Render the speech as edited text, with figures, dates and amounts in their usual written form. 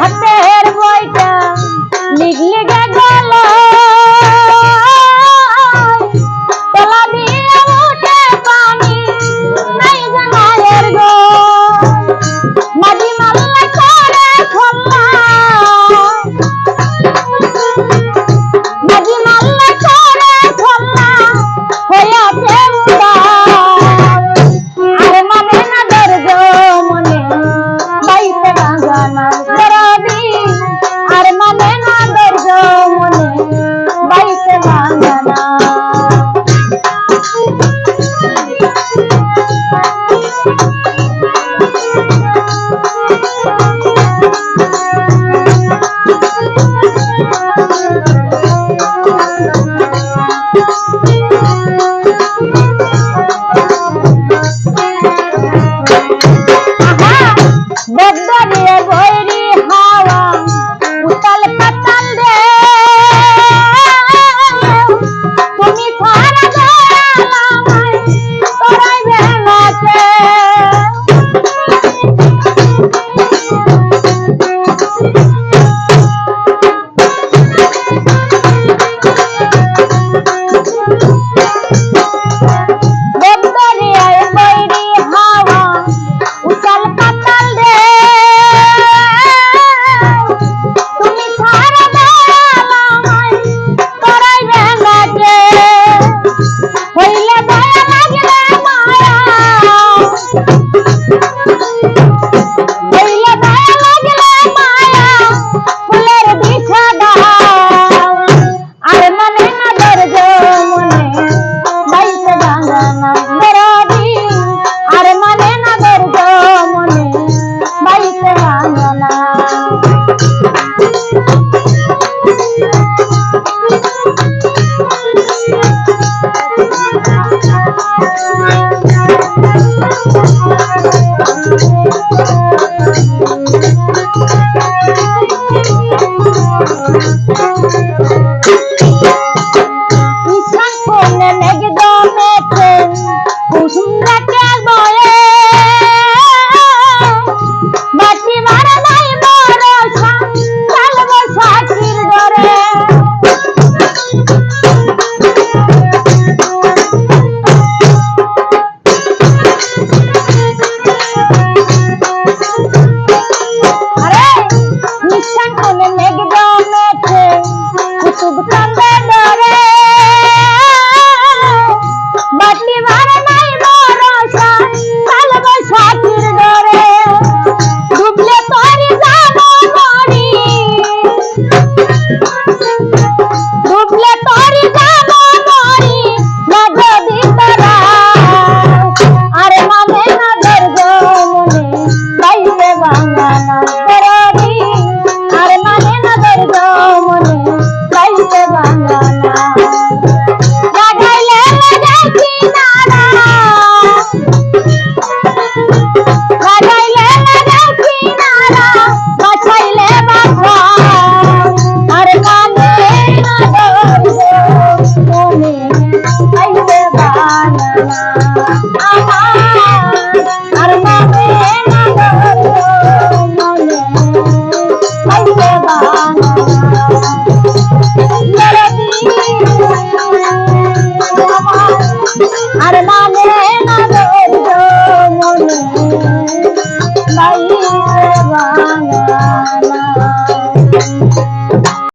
হাতের বইটা লিখলে গেল তলা দিয়ে উঠে পানি নাই জানায়ের গো মাঝি মাল্লা করে খোলা মাঝি মাল্লা করে খোলা হইয়াছে আর মানে না দর্জ মনে বাইতে বাগানা দরদি আর মানে না দর্জ মনে বাইতে বাগানা বদরিয়ে বৈরি হাওয়া উতাল পাতাল রে তুমি ছাড়া দয়ালামাই তোরাই বেলাতে বদরিয়ে বৈরি হাওয়া উতাল পাতাল রে তুমি ছাড়া দয়ালামাই তোরাই বেলাতে হইলে দয়া লাগলে মায়া হইলে দয়া লাগলে মায়া ফুলের বিছা দাও আর মানে না দর্জ মনে বাইতে বাগানা দরদি আর মানে না দর্জ মনে বাইতে বাগানা ইসান কোনে মেঘদমেতে কুসুম রাখে বয়ে বাটি মারা নাই বরসা কালব সাকির ধরে আরে ইসান কোনে মেঘদমেতে কুসুম কান্দে ধরে বাটি মারা নাই বরসা কালব সাকির ধরে ডুবলে তোরি জানো মরি ডুবলে তোরি জানো মরি না যদি তোরা আরে মানে না দর্জ মনে বাইতে বাগানা দরদি আর মানে না দর্জ মনে বাইতে বাগানা লাগাইলে লাগাইছি নারা লাগাইলে লাগাইছি নারা বাছাইলে বাছা আর মানে না দর্জ মনে বাইতে বাগানা আর মানে না দর্জ মনে বাইতে বাগানা আর মানে না দর্জ মনে বাইতে বাগানা।